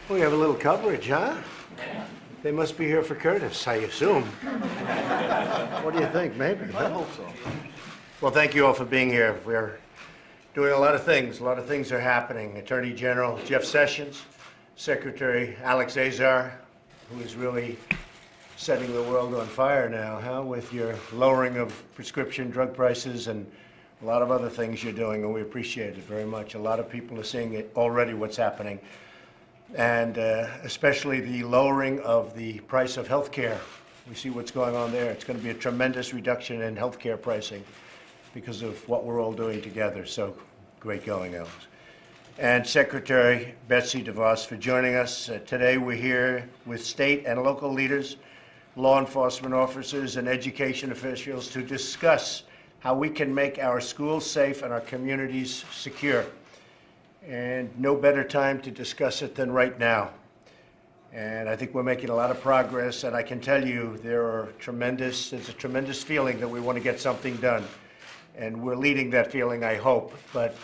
We have a little coverage, huh? They must be here for Curtis, I assume. What do you think? Maybe. I hope so. Well, thank you all for being here. We're doing a lot of things. A lot of things are happening. Attorney General Jeff Sessions, Secretary Alex Azar, who is really setting the world on fire now, huh? With your lowering of prescription drug prices and a lot of other things you're doing, and we appreciate it very much. A lot of people are seeing it already, what's happening. And especially the lowering of the price of health care. We see what's going on there. It's going to be a tremendous reduction in health care pricing because of what we're all doing together. So great going, Alex. And Secretary Betsy DeVos for joining us. Today we're here with state and local leaders, law enforcement officers, and education officials to discuss how we can make our schools safe and our communities secure. And no better time to discuss it than right now. And I think we're making a lot of progress, and I can tell you there's a tremendous feeling that we want to get something done. And we're leading that feeling, I hope, but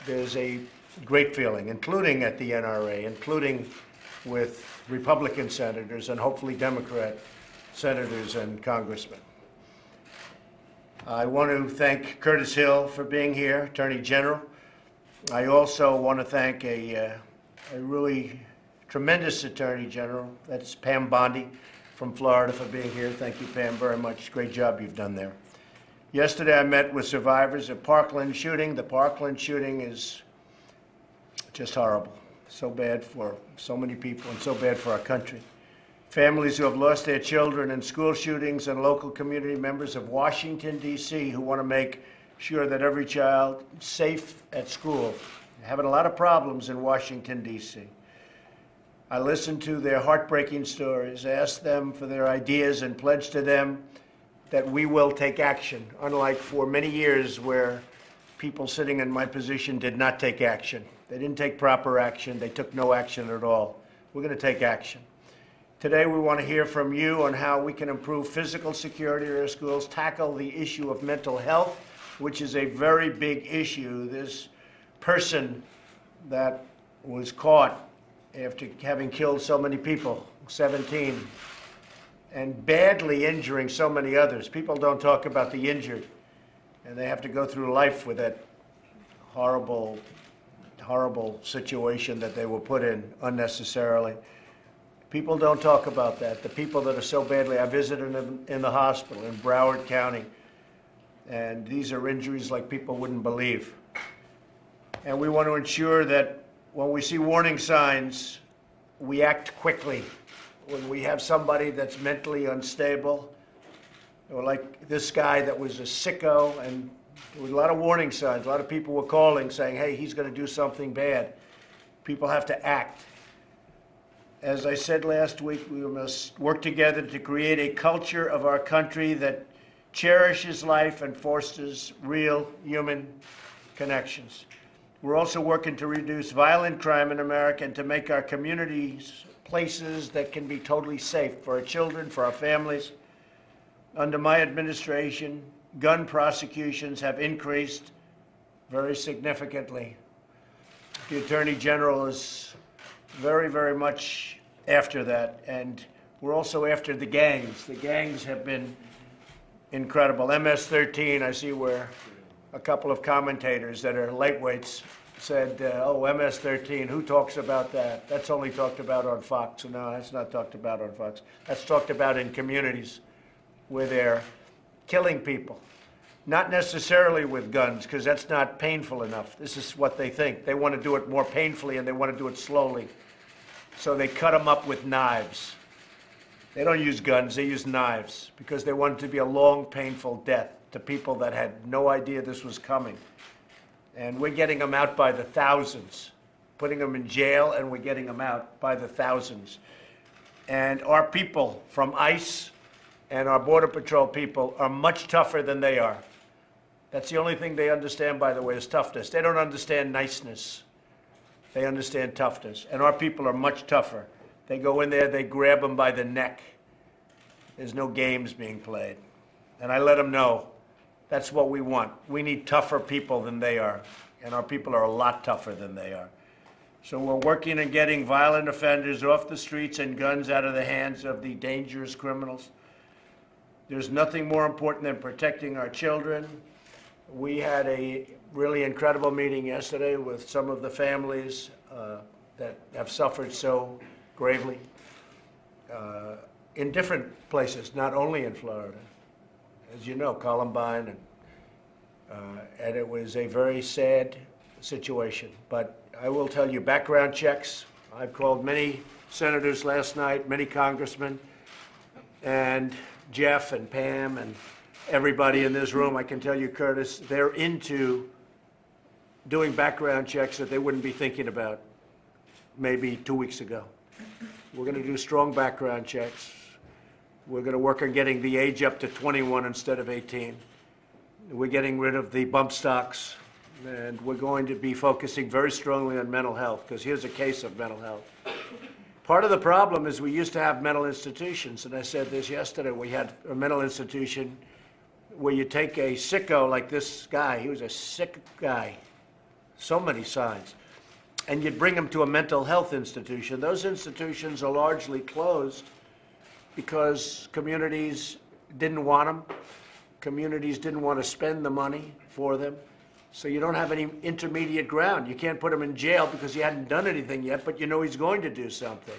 there's a great feeling, including at the NRA, including with Republican senators and hopefully Democrat senators and congressmen. I want to thank Curtis Hill for being here, Attorney General. I also want to thank a really tremendous Attorney General. That's Pam Bondi from Florida for being here. Thank you, Pam, very much. Great job you've done there. Yesterday I met with survivors of Parkland shooting. The Parkland shooting is just horrible. So bad for so many people and so bad for our country. Families who have lost their children in school shootings and local community members of Washington, D.C. who want to make sure that every child is safe at school. They're having a lot of problems in Washington, D.C. I listened to their heartbreaking stories, asked them for their ideas, and pledged to them that we will take action, unlike for many years where people sitting in my position did not take action. They didn't take proper action. They took no action at all. We're going to take action. Today we want to hear from you on how we can improve physical security in our schools, tackle the issue of mental health, which is a very big issue. This person that was caught after having killed so many people, 17, and badly injuring so many others. People don't talk about the injured, and they have to go through life with that horrible, horrible situation that they were put in unnecessarily. People don't talk about that. The people that are so badly, I visited them in the hospital in Broward County, and these are injuries like people wouldn't believe. And we want to ensure that when we see warning signs, we act quickly. When we have somebody that's mentally unstable, or like this guy that was a sicko, and there was a lot of warning signs. A lot of people were calling saying, hey, he's going to do something bad. People have to act. As I said last week, we must work together to create a culture of our country that cherishes life and fosters real human connections. We're also working to reduce violent crime in America and to make our communities places that can be totally safe for our children, for our families. Under my administration, gun prosecutions have increased very significantly. The Attorney General is very, very much after that, and we're also after the gangs. The gangs have been incredible. MS-13, I see where a couple of commentators that are lightweights said, oh, MS-13, who talks about that? That's only talked about on Fox. No, that's not talked about on Fox. That's talked about in communities where they're killing people. Not necessarily with guns, because that's not painful enough. This is what they think. They want to do it more painfully, and they want to do it slowly. So they cut them up with knives. They don't use guns, they use knives, because they want it to be a long, painful death to people that had no idea this was coming. And we're getting them out by the thousands, putting them in jail, and we're getting them out by the thousands. And our people from ICE and our Border Patrol people are much tougher than they are. That's the only thing they understand, by the way, is toughness. They don't understand niceness. They understand toughness. And our people are much tougher. They go in there, they grab them by the neck. There's no games being played. And I let them know that's what we want. We need tougher people than they are. And our people are a lot tougher than they are. So we're working on getting violent offenders off the streets and guns out of the hands of the dangerous criminals. There's nothing more important than protecting our children. We had a really incredible meeting yesterday with some of the families that have suffered so gravely in different places, not only in Florida. As you know, Columbine, and it was a very sad situation. But I will tell you, background checks, I've called many senators last night, many congressmen, and Jeff and Pam and everybody in this room. I can tell you, Curtis, they're into doing background checks that they wouldn't be thinking about maybe 2 weeks ago. We're going to do strong background checks. We're going to work on getting the age up to 21 instead of 18. We're getting rid of the bump stocks, and we're going to be focusing very strongly on mental health, because here's a case of mental health. Part of the problem is we used to have mental institutions, and I said this yesterday. We had a mental institution where you take a sicko like this guy. He was a sick guy, so many signs, and you'd bring him to a mental health institution. Those institutions are largely closed because communities didn't want them. Communities didn't want to spend the money for them. So you don't have any intermediate ground. You can't put him in jail because he hadn't done anything yet, but you know he's going to do something.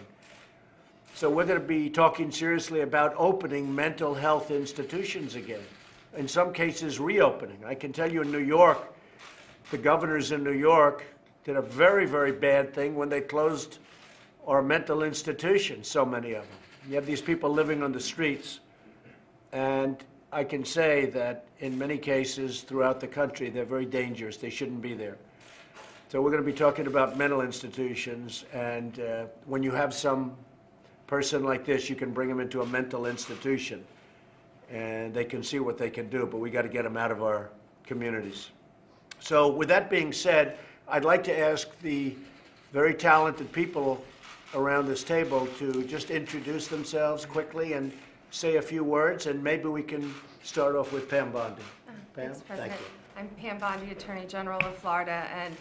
So we're going to be talking seriously about opening mental health institutions again. In some cases, reopening. I can tell you in New York, the governors in New York did a very, very bad thing when they closed our mental institutions, so many of them. You have these people living on the streets, and I can say that in many cases throughout the country, they're very dangerous. They shouldn't be there. So we're going to be talking about mental institutions, and when you have some person like this, you can bring them into a mental institution, and they can see what they can do, but we got to get them out of our communities. So with that being said, I'd like to ask the very talented people around this table to just introduce themselves quickly and say a few words, and maybe we can start off with Pam Bondi. Pam, thank you. I'm Pam Bondi, Attorney General of Florida, and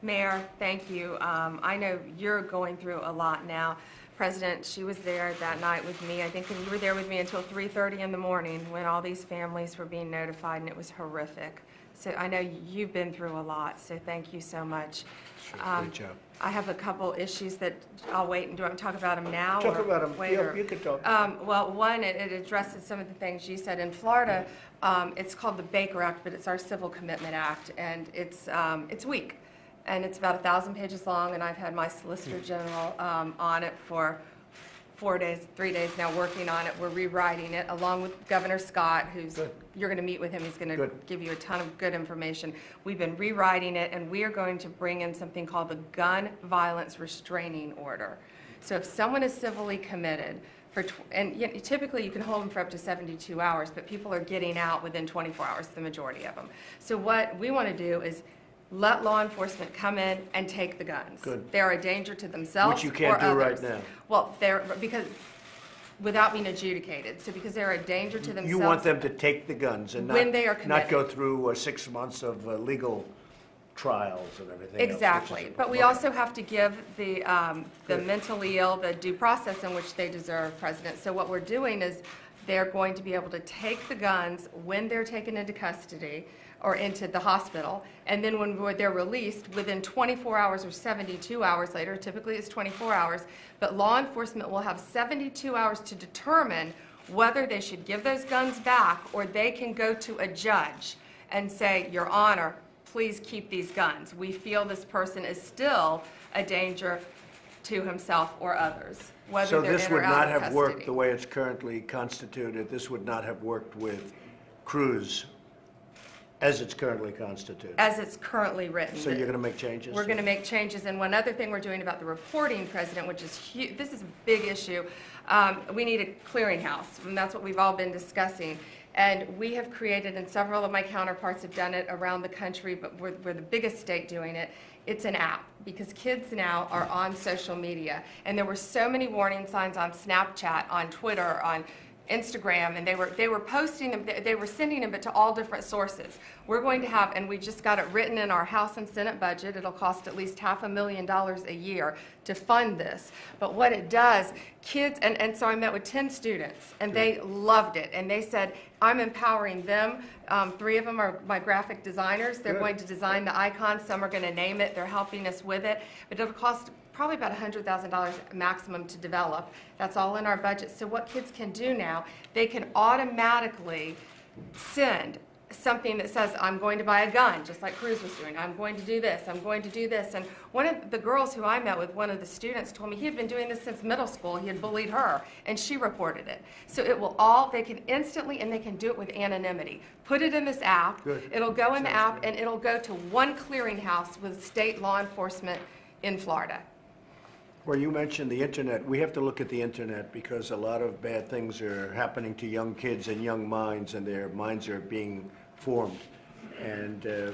Mayor, thank you. I know you're going through a lot now. President, she was there that night with me. I think you were there with me until 3:30 in the morning when all these families were being notified, and it was horrific. So I know you've been through a lot, so thank you so much. Sure, great job. I have a couple issues that I'll wait and do. I want to talk about them now? Talk or about them. later? You can talk. Well, one, it addresses some of the things you said. In Florida, it's called the Baker Act, but it's our Civil Commitment Act, and it's weak. And it's about 1,000 pages long, and I've had my Solicitor General on it for 3 days now, working on it. We're rewriting it along with Governor Scott, who's, you're going to meet with him. He's going to give you a ton of good information. We've been rewriting it, and we are going to bring in something called the Gun Violence Restraining Order. So if someone is civilly committed, and typically you can hold them for up to 72 hours, but people are getting out within 24 hours, the majority of them. So what we want to do is let law enforcement come in and take the guns. Good. They're a danger to themselves Which you can't do right now. Well, because without being adjudicated. So because they're a danger to themselves. You want them to take the guns and when they are not committed. go through 6 months of legal trials and everything Exactly. else. But we also have to give the mentally ill the due process in which they deserve, President. So what we're doing is they're going to be able to take the guns when they're taken into custody or into the hospital, and then when they're released, within 24 hours or 72 hours later, typically it's 24 hours, but law enforcement will have 72 hours to determine whether they should give those guns back, or they can go to a judge and say, Your Honor, please keep these guns. We feel this person is still a danger to himself or others, whether So they're this in or would out not of have custody. worked the way it's currently constituted. This would not have worked with Cruz as it's currently constituted. As it's currently written. So you're going to make changes? We're going to make changes, and one other thing we're doing about the reporting, President, which is huge, this is a big issue. We need a clearinghouse, and that's what we've all been discussing. And we have created, and several of my counterparts have done it around the country, but we're the biggest state doing it. It's an app, because kids now are on social media, and there were so many warning signs on Snapchat, on Twitter, on Instagram, and they were posting them, they were sending them, but to all different sources. We're going to have, and we just got it written in our House and Senate budget, it'll cost at least $500,000 a year to fund this. But what it does, kids, and so I met with 10 students, and they loved it, and they said, I'm empowering them. 3 of them are my graphic designers. They're going to design the icons. Some are going to name it. They're helping us with it. But it'll cost probably about $100,000 maximum to develop. That's all in our budget. So what kids can do now, they can automatically send something that says, I'm going to buy a gun, just like Cruz was doing. I'm going to do this. I'm going to do this. And one of the girls who I met with, one of the students, told me he had been doing this since middle school. He had bullied her, and she reported it. So it will all, they can instantly, and they can do it with anonymity. Put it in this app. Good. It'll go in the app, and it'll go to one clearinghouse with state law enforcement in Florida. Well, you mentioned the internet. We have to look at the internet because a lot of bad things are happening to young kids and young minds, and their minds are being formed. And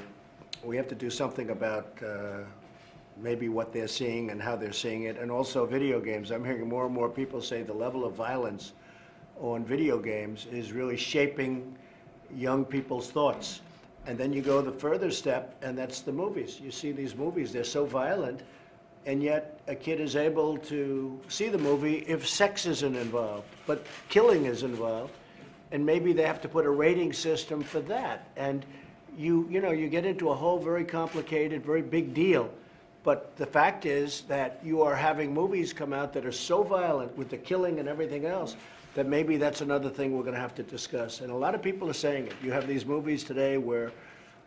we have to do something about maybe what they're seeing and how they're seeing it, and also video games. I'm hearing more and more people say the level of violence on video games is really shaping young people's thoughts. And then you go the further step, and that's the movies. You see these movies, they're so violent, and yet a kid is able to see the movie if sex isn't involved, but killing is involved, and maybe they have to put a rating system for that. And you know, you get into a whole very complicated, very big deal. But the fact is that you are having movies come out that are so violent with the killing and everything else that maybe that's another thing we're going to have to discuss. And a lot of people are saying it. You have these movies today where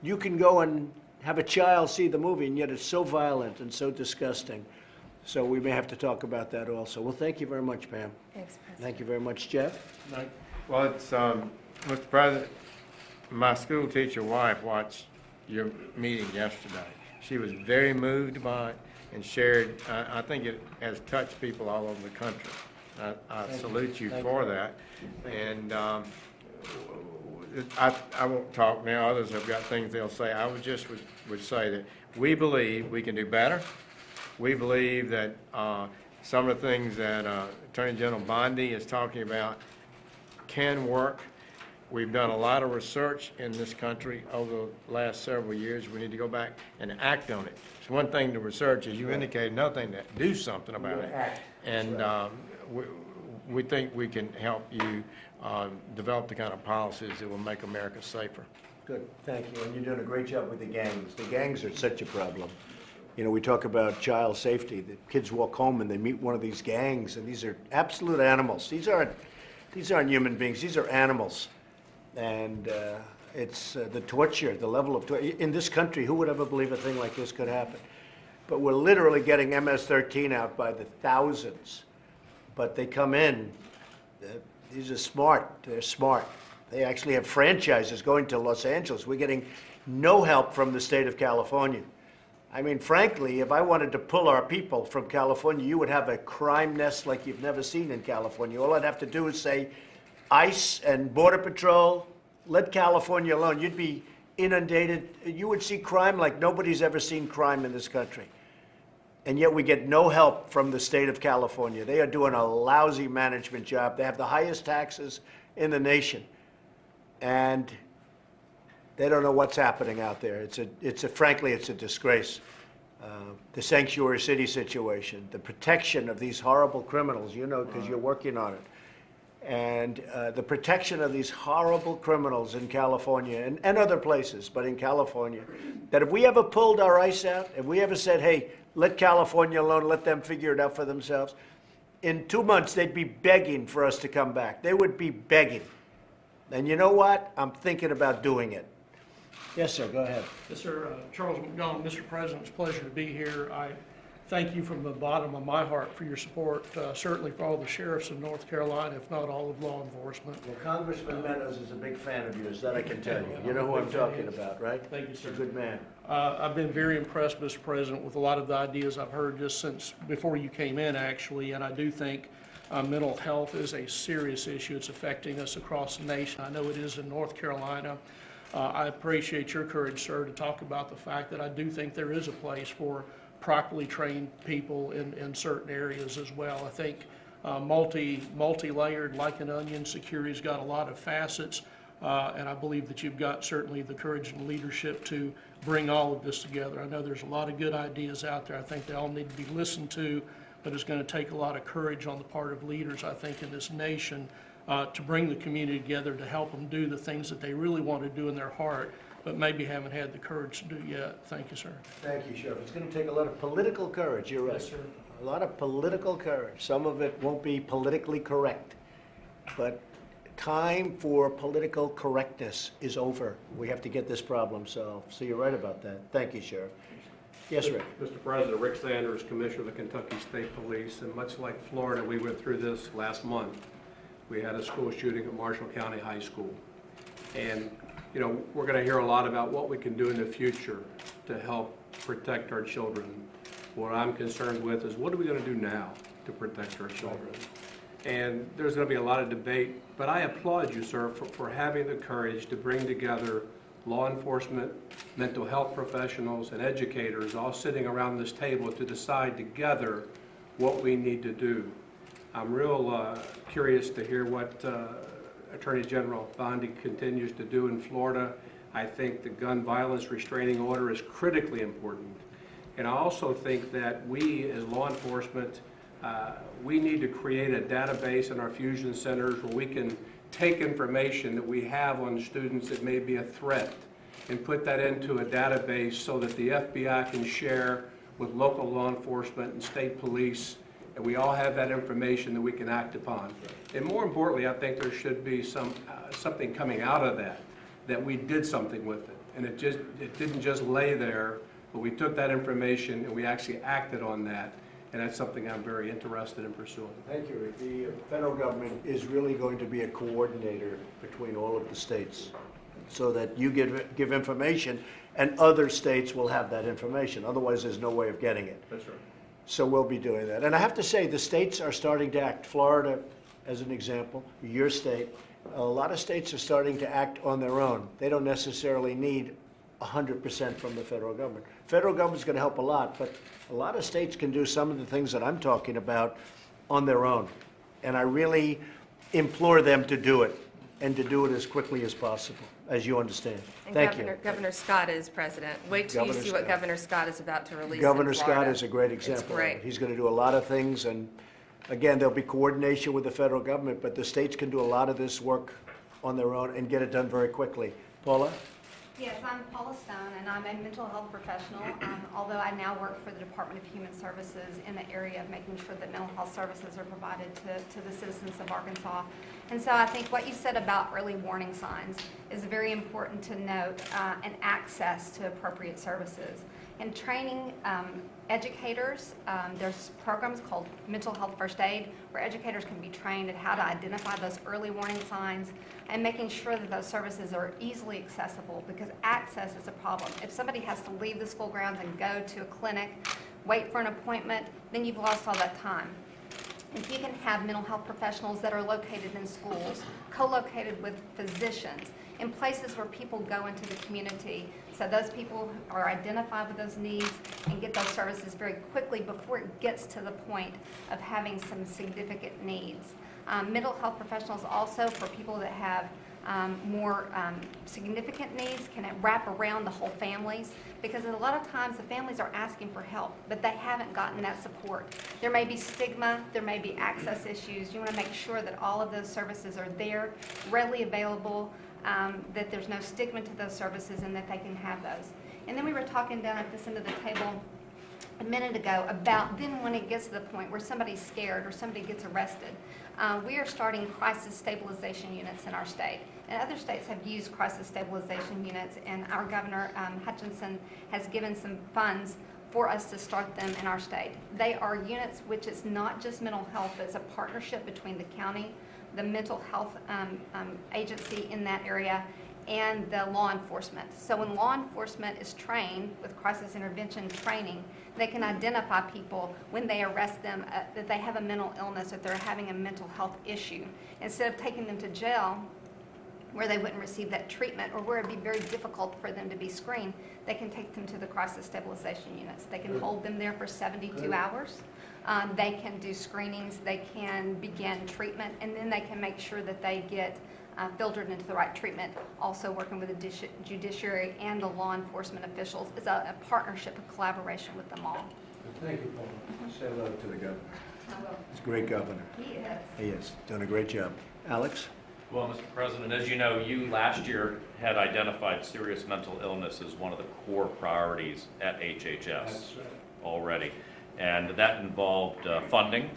you can go and have a child see the movie, and yet it's so violent and so disgusting. So we may have to talk about that also. Well, thank you very much, Pam. Thanks, President. Thank you very much, Jeff. Well, it's, Mr. President, my school teacher wife watched your meeting yesterday. She was very moved by it and shared, I think it has touched people all over the country. I salute you for that. And I won't talk now. Others have got things they'll say. I would say that we believe we can do better. We believe that some of the things that Attorney General Bondi is talking about can work. We've done a lot of research in this country over the last several years. We need to go back and act on it. It's one thing to research, as you indicated, another thing to do something about it. And we think we can help you develop the kind of policies that will make America safer. Good, thank you. And you're doing a great job with the gangs. The gangs are such a problem. You know, we talk about child safety. The kids walk home and they meet one of these gangs, and these are absolute animals. These aren't human beings. These are animals. And it's the torture, the level of torture. In this country, who would ever believe a thing like this could happen? But we're literally getting MS-13 out by the thousands. But they come in. These are smart. They're smart. They actually have franchises going to Los Angeles. We're getting no help from the state of California. I mean, frankly, if I wanted to pull our people from California, you would have a crime nest like you've never seen in California. All I'd have to do is say, ICE and Border Patrol, let California alone. You'd be inundated. You would see crime like nobody's ever seen crime in this country. And yet we get no help from the state of California. They are doing a lousy management job. They have the highest taxes in the nation. And they don't know what's happening out there. Frankly, it's a disgrace. The sanctuary city situation, the protection of these horrible criminals, you know, because you're working on it. And the protection of these horrible criminals in California and other places, but in California, that if we ever pulled our ICE out, if we ever said, hey, let California alone, let them figure it out for themselves, in 2 months they'd be begging for us to come back. They would be begging. And you know what? I'm thinking about doing it. Yes, sir, go ahead. Yes, sir. Charles McDonald, Mr. President, it's a pleasure to be here. I thank you from the bottom of my heart for your support, certainly for all the sheriffs of North Carolina, if not all of law enforcement. Well, Congressman Meadows is a big fan of yours, that I can tell you. You know who I'm talking about, right? Thank you, sir. He's a good man. I've been very impressed, Mr. President, with a lot of the ideas I've heard just since before you came in, actually, and I do think mental health is a serious issue. It's affecting us across the nation. I know it is in North Carolina. I appreciate your courage, sir, to talk about the fact that I do think there is a place for properly trained people in certain areas as well. I think multi-layered, like an onion. Security's got a lot of facets, and I believe that you've got certainly the courage and leadership to bring all of this together. I know there's a lot of good ideas out there. I think they all need to be listened to, but it's going to take a lot of courage on the part of leaders, I think, in this nation to bring the community together to help them do the things that they really want to do in their heart, but maybe haven't had the courage to do yet. Thank you, sir. Thank you, Sheriff. It's going to take a lot of political courage, you're right. Yes, sir. A lot of political courage. Some of it won't be politically correct, but time for political correctness is over. We have to get this problem solved. So you're right about that. Thank you, Sheriff. Yes, Rick. Mr. President, Rick Sanders, Commissioner of the Kentucky State Police, and much like Florida, we went through this last month. We had a school shooting at Marshall County High School. And, you know, we're going to hear a lot about what we can do in the future to help protect our children. What I'm concerned with is what are we going to do now to protect our children? And there's going to be a lot of debate, but I applaud you, sir, for having the courage to bring together law enforcement, mental health professionals, and educators all sitting around this table to decide together what we need to do. I'm real curious to hear what Attorney General Bondi continues to do in Florida. I think the gun violence restraining order is critically important. And I also think that we, as law enforcement, we need to create a database in our fusion centers where we can take information that we have on students that may be a threat and put that into a database so that the FBI can share with local law enforcement and state police, and we all have that information that we can act upon. And more importantly, I think there should be something coming out of that we did something with it. And it didn't just lay there, but we took that information and we actually acted on that. And that's something I'm very interested in pursuing. Thank you, Rick. The federal government is really going to be a coordinator between all of the states so that you give information and other states will have that information. Otherwise, there's no way of getting it. That's right. So we'll be doing that. And I have to say, the states are starting to act. Florida, as an example, your state, a lot of states are starting to act on their own. They don't necessarily need 100% from the federal government. Federal government's going to help a lot, but a lot of states can do some of the things that I'm talking about on their own. And I really implore them to do it, and to do it as quickly as possible, as you understand. And Thank you. Governor Scott is president. Wait till you Governor see what Scott. Governor Scott is about to release in Governor Scott Florida. is a great example. It's great. He's going to do a lot of things, and again, there'll be coordination with the federal government, but the states can do a lot of this work on their own and get it done very quickly. Paula? Yes, I'm Paula Stone, and I'm a mental health professional, although I now work for the Department of Human Services in the area of making sure that mental health services are provided to the citizens of Arkansas. And so I think what you said about early warning signs is very important to note, and access to appropriate services. In training educators, there's programs called Mental Health First Aid where educators can be trained at how to identify those early warning signs and making sure that those services are easily accessible, because access is a problem. If somebody has to leave the school grounds and go to a clinic, wait for an appointment, then you've lost all that time. If you can have mental health professionals that are located in schools, co-located with physicians, in places where people go into the community, so those people are identified with those needs and get those services very quickly before it gets to the point of having some significant needs. Mental health professionals also, for people that have more significant needs, can wrap around the whole families, because a lot of times the families are asking for help, but they haven't gotten that support. There may be stigma, there may be access issues. You want to make sure that all of those services are there, readily available, that there's no stigma to those services, and that they can have those. And then we were talking down at this end of the table a minute ago about then when it gets to the point where somebody's scared or somebody gets arrested. We are starting crisis stabilization units in our state. And other states have used crisis stabilization units, and our Governor Hutchinson has given some funds for us to start them in our state. They are units which is not just mental health, but it's a partnership between the county, the mental health agency in that area, and the law enforcement. So when law enforcement is trained with crisis intervention training, they can identify people when they arrest them that they have a mental illness or they're having a mental health issue. Instead of taking them to jail, where they wouldn't receive that treatment or where it'd be very difficult for them to be screened, they can take them to the crisis stabilization units. They can hold them there for 72 hours. They can do screenings, they can begin treatment, and then they can make sure that they get filtered into the right treatment. Also working with the judiciary and the law enforcement officials. It's a partnership, a collaboration with them all. Thank you, Paul. Say hello to the governor. I will. He's a great governor. He is. He is, done a great job. Alex? Well, Mr. President, as you know, you last year had identified serious mental illness as one of the core priorities at HHS already. And that involved funding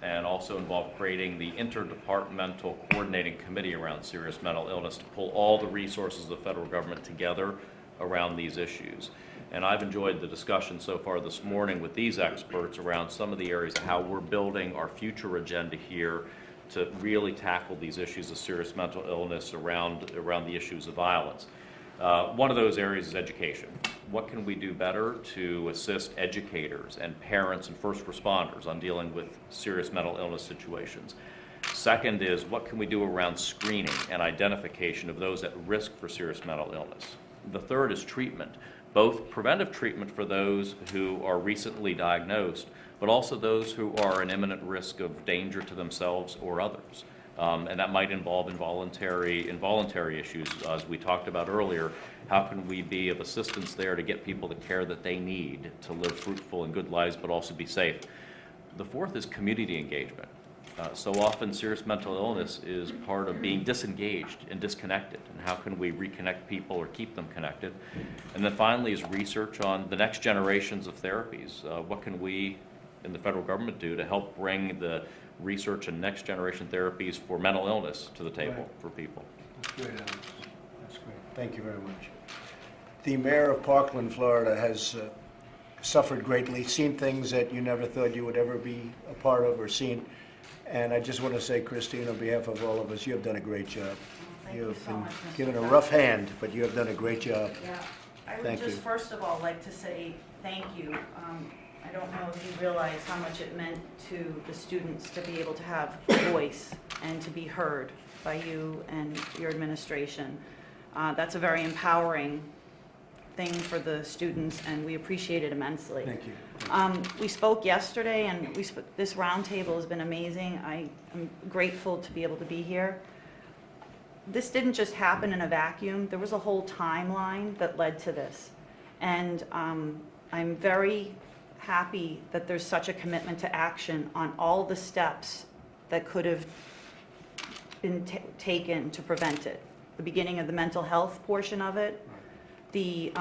and also involved creating the interdepartmental coordinating committee around serious mental illness to pull all the resources of the federal government together around these issues. And I've enjoyed the discussion so far this morning with these experts around some of the areas of how we're building our future agenda here to really tackle these issues of serious mental illness around the issues of violence. One of those areas is education. What can we do better to assist educators and parents and first responders on dealing with serious mental illness situations? Second is, what can we do around screening and identification of those at risk for serious mental illness? The third is treatment, both preventive treatment for those who are recently diagnosed, but also those who are in imminent risk of danger to themselves or others. And that might involve involuntary issues, as we talked about earlier. How can we be of assistance there to get people the care that they need to live fruitful and good lives, but also be safe? The fourth is community engagement. So often serious mental illness is part of being disengaged and disconnected, and how can we reconnect people or keep them connected? And then finally is research on the next generations of therapies. What can we in the federal government do to help bring the research and next generation therapies for mental illness to the table for people? That's great, Alex. That's great. Thank you very much. The mayor of Parkland, Florida, has suffered greatly, seen things that you never thought you would ever be a part of or seen. And I just want to say, Christine, on behalf of all of us, you have done a great job. You have been given a rough hand, but you have done a great job. Yeah, I would Thank just you. first of all like to say thank you. I don't know if you realize how much it meant to the students to be able to have a voice and to be heard by you and your administration. That's a very empowering thing for the students, and we appreciate it immensely. Thank you. We spoke yesterday, and this roundtable has been amazing. I am grateful to be able to be here. This didn't just happen in a vacuum. There was a whole timeline that led to this. And I'm very happy that there's such a commitment to action on all the steps that could have been taken to prevent it. The beginning of the mental health portion of it, the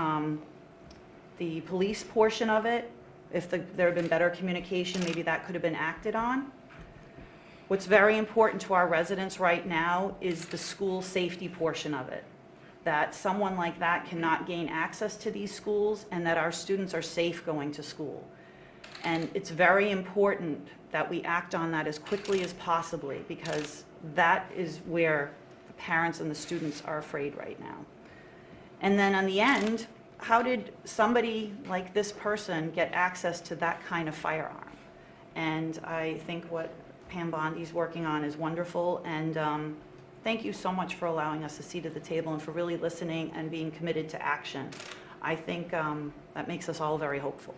police portion of it. If there had been better communication, maybe that could have been acted on. What's very important to our residents right now is the school safety portion of it. That someone like that cannot gain access to these schools, and that our students are safe going to school. And it's very important that we act on that as quickly as possibly, because that is where the parents and the students are afraid right now. And then on the end, how did somebody like this person get access to that kind of firearm? And I think what Pam Bondi's working on is wonderful, and thank you so much for allowing us a seat at the table and for really listening and being committed to action. I think that makes us all very hopeful.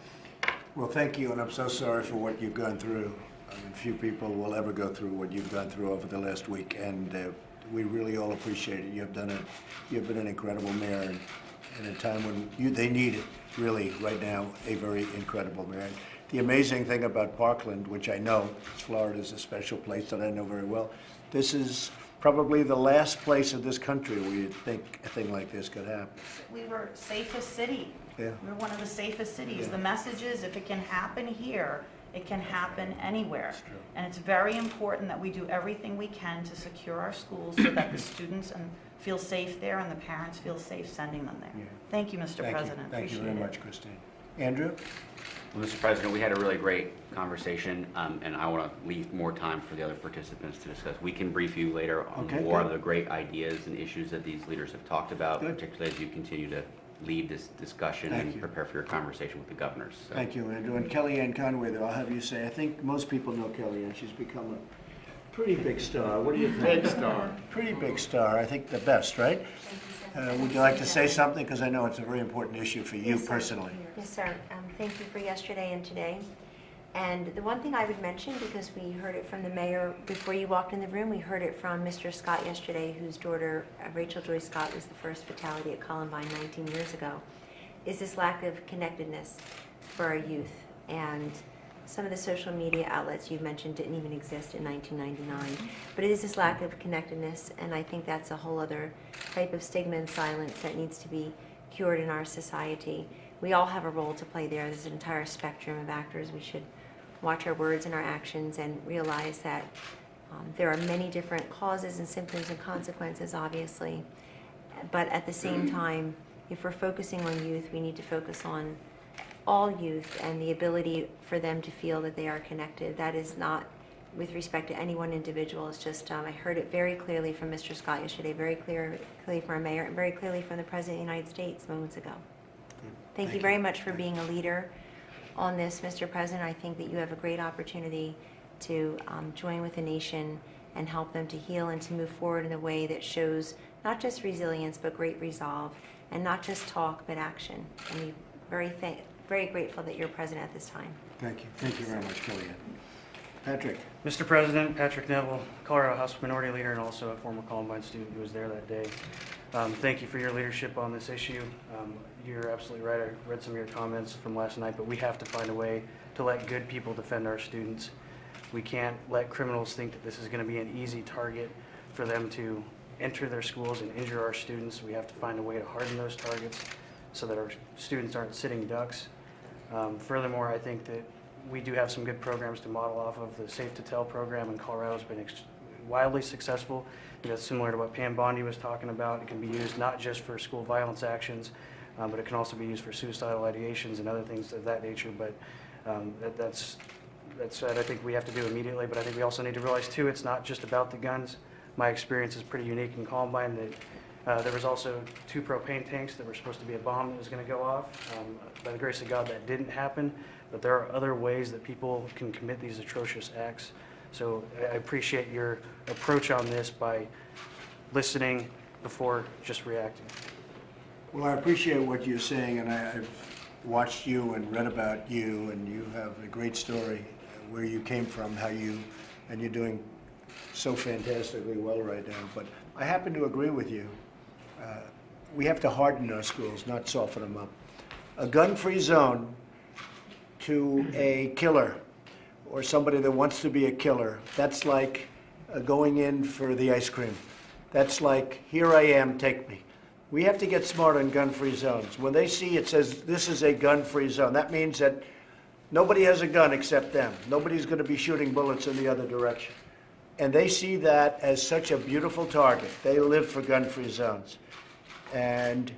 Well, thank you, and I'm so sorry for what you've gone through. I mean, few people will ever go through what you've gone through over the last week, and we really all appreciate it. You've been an incredible mayor, and in a time when they need it, really, right now, a very incredible mayor. And the amazing thing about Parkland, which I know, Florida is a special place that I know very well, this is probably the last place in this country where you'd think a thing like this could happen. We were safest city. Yeah. We're one of the safest cities. Yeah. The message is, if it can happen here, it can happen anywhere. That's true. And it's very important that we do everything we can to secure our schools so that the students feel safe there and the parents feel safe sending them there. Yeah. Thank you, Mr. Thank you. President. Thank you Appreciate very it. much, Christine. Andrew? Well, Mr. President, we had a really great conversation, and I want to leave more time for the other participants to discuss. We can brief you later on Okay, more good. of the great ideas and issues that these leaders have talked about, Good. particularly as you continue to lead this discussion Thank and you. prepare for your conversation with the governors. So. Thank you, Andrew. And Kellyanne Conway, though, I'll have you say, I think most people know Kellyanne. She's become Pretty big star. What do you think? Big star. Pretty big star. I think the best, right? Would you like to say something? Because I know it's a very important issue for you Yes, sir. personally. Yes, sir. Thank you for yesterday and today. And the one thing I would mention, because we heard it from the mayor before you walked in the room, we heard it from Mr. Scott yesterday, whose daughter, Rachel Joy Scott, was the first fatality at Columbine 19 years ago, is this lack of connectedness for our youth. And some of the social media outlets you've mentioned didn't even exist in 1999. But it is this lack of connectedness, and I think that's a whole other type of stigma and silence that needs to be cured in our society. We all have a role to play there. There's an entire spectrum of actors. We should watch our words and our actions and realize that there are many different causes and symptoms and consequences, obviously. But at the same time, if we're focusing on youth, we need to focus on all youth and the ability for them to feel that they are connected. That is not with respect to any one individual. It's just, I heard it very clearly from Mr. Scott yesterday, very clearly from our mayor, and very clearly from the President of the United States moments ago. Thank you very much for being a leader on this, Mr. President. I think that you have a great opportunity to join with the nation and help them to heal and to move forward in a way that shows not just resilience, but great resolve, and not just talk, but action. And we're very grateful that you're president at this time. Thank you. Thank you very much, Kellyanne. Patrick. Mr. President, Patrick Neville, Colorado House Minority Leader and also a former Columbine student who was there that day. Thank you for your leadership on this issue. You're absolutely right. I read some of your comments from last night, but we have to find a way to let good people defend our students. We can't let criminals think that this is going to be an easy target for them to enter their schools and injure our students. We have to find a way to harden those targets so that our students aren't sitting ducks. Furthermore, I think that we do have some good programs to model off of. The Safe to Tell program in Colorado has been wildly successful. That's similar to what Pam Bondi was talking about. It can be used not just for school violence actions, but it can also be used for suicidal ideations and other things of that nature. But that's what I think we have to do immediately. But I think we also need to realize, too, it's not just about the guns. My experience is pretty unique in Columbine that there was also 2 propane tanks that were supposed to be a bomb that was going to go off. By the grace of God, that didn't happen. But there are other ways that people can commit these atrocious acts. So I appreciate your approach on this by listening before just reacting. Well, I appreciate what you're saying, and I've watched you and read about you, and you have a great story where you came from, and you're doing so fantastically well right now. But I happen to agree with you. We have to harden our schools, not soften them up. A gun-free zone to a killer or somebody that wants to be a killer, that's like going in for the ice cream. That's like, here I am, take me. We have to get smart on gun-free zones. When they see it says this is a gun-free zone, that means that nobody has a gun except them. Nobody's going to be shooting bullets in the other direction. And they see that as such a beautiful target. They live for gun-free zones. And,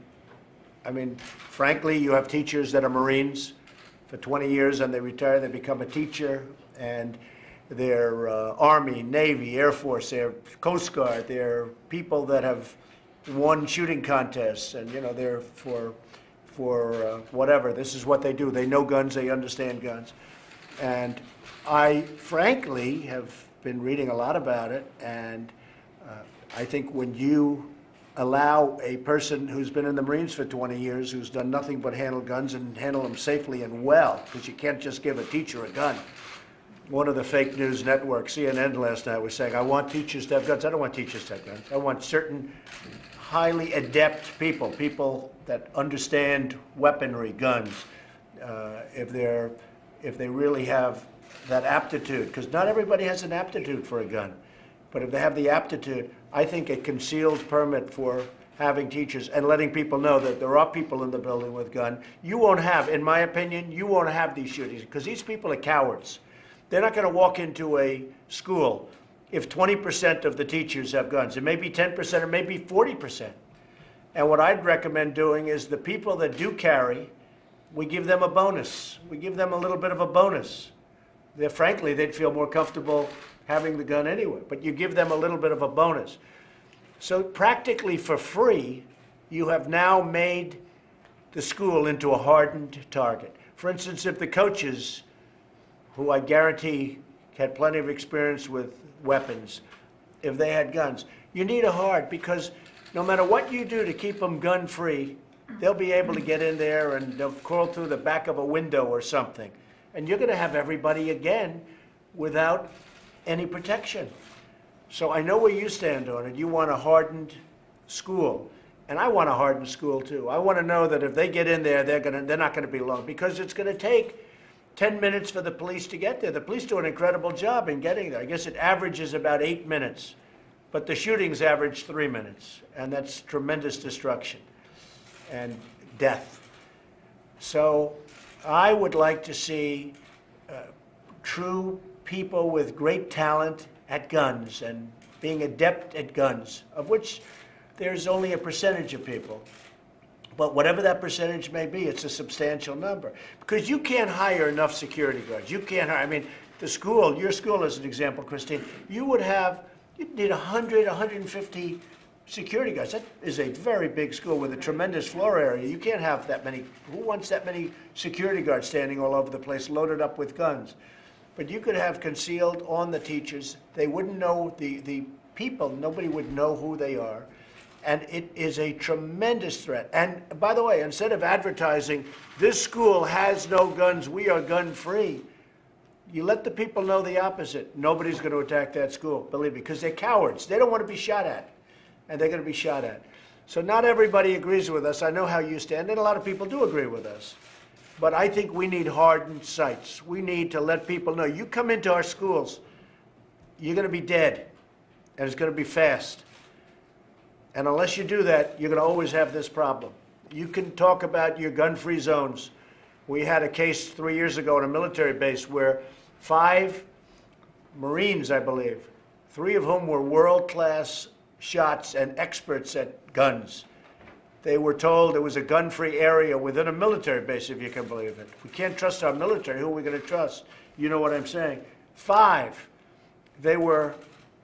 I mean, frankly, you have teachers that are Marines for 20 years and they retire, they become a teacher, and they're Army, Navy, Air Force, they're Coast Guard, they're people that have won shooting contests, and, you know, they're for whatever. This is what they do. They know guns, they understand guns. And I, frankly, have been reading a lot about it, and I think when you allow a person who's been in the Marines for 20 years, who's done nothing but handle guns and handle them safely and well, because you can't just give a teacher a gun. One of the fake news networks, CNN last night, was saying, I want teachers to have guns. I don't want teachers to have guns. I want certain highly adept people that understand weaponry, guns, if they really have that aptitude, because not everybody has an aptitude for a gun. But if they have the aptitude, I think a concealed permit for having teachers and letting people know that there are people in the building with guns, you won't have, in my opinion, you won't have these shootings, because these people are cowards. They're not going to walk into a school if 20% of the teachers have guns. It may be 10%, or maybe 40%. And what I'd recommend doing is the people that do carry, we give them a bonus. We give them a little bit of a bonus. Frankly, they'd feel more comfortable having the gun anyway, but you give them a little bit of a bonus. So practically for free, you have now made the school into a hardened target. For instance, if the coaches, who I guarantee had plenty of experience with weapons, if they had guns. You need a hard, because no matter what you do to keep them gun-free, they'll be able to get in there and they'll crawl through the back of a window or something. And you're going to have everybody again without any protection. So I know where you stand on it. You want a hardened school. And I want a hardened school too. I want to know that if they get in there, they're not going to be long, because it's going to take 10 minutes for the police to get there. The police do an incredible job in getting there. I guess it averages about 8 minutes, but the shootings average 3 minutes, and that's tremendous destruction and death. So I would like to see true people with great talent at guns and being adept at guns, of which there's only a percentage of people. But whatever that percentage may be, it's a substantial number. Because you can't hire enough security guards. You can't hire, I mean, the school, your school as an example, Christine, you'd need 100, 150 security guards. That is a very big school with a tremendous floor area. You can't have that many. Who wants that many security guards standing all over the place, loaded up with guns? But you could have concealed on the teachers. They wouldn't know the people. Nobody would know who they are. And it is a tremendous threat. And by the way, instead of advertising, this school has no guns, we are gun-free, you let the people know the opposite. Nobody's going to attack that school, believe me, because they're cowards. They don't want to be shot at, and they're going to be shot at. So not everybody agrees with us. I know how you stand, and a lot of people do agree with us. But I think we need hardened sights. We need to let people know, you come into our schools, you're going to be dead, and it's going to be fast. And unless you do that, you're going to always have this problem. You can talk about your gun-free zones. We had a case 3 years ago at a military base where 5 Marines, I believe, 3 of whom were world-class shots and experts at guns. They were told it was a gun-free area within a military base, if you can believe it. We can't trust our military. Who are we going to trust? You know what I'm saying. 5, they were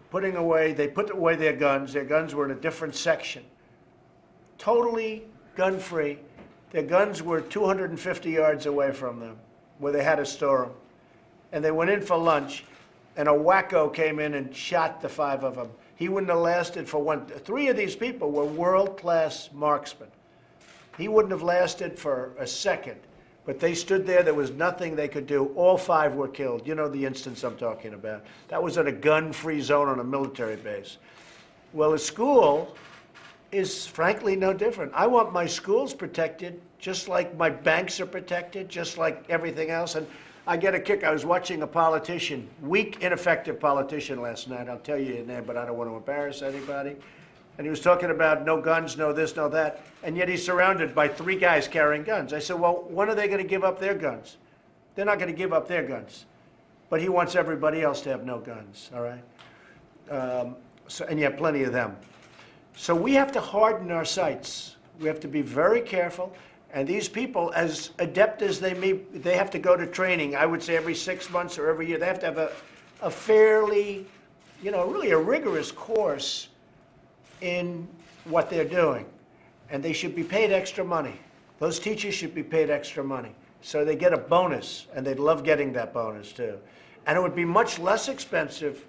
they put away their guns. Their guns were in a different section. Totally gun-free. Their guns were 250 yards away from them, where they had to store them. And they went in for lunch, and a wacko came in and shot the 5 of them. He wouldn't have lasted for 3 of these people were world-class marksmen. He wouldn't have lasted for a second. But they stood there. There was nothing they could do. All 5 were killed. You know the instance I'm talking about. That was in a gun-free zone on a military base. Well, a school is frankly no different. I want my schools protected just like my banks are protected, just like everything else. And I get a kick. I was watching a politician, weak, ineffective politician last night. I'll tell you his name, but I don't want to embarrass anybody. And he was talking about no guns, no this, no that, and yet he's surrounded by 3 guys carrying guns. I said, well, when are they going to give up their guns? They're not going to give up their guns. But he wants everybody else to have no guns, all right? And you have plenty of them. So we have to harden our sights. We have to be very careful. And these people, as adept as they may, they have to go to training, I would say every 6 months or every year. They have to have a fairly, really a rigorous course in what they're doing. And they should be paid extra money. Those teachers should be paid extra money. So they get a bonus, and they'd love getting that bonus too. And it would be much less expensive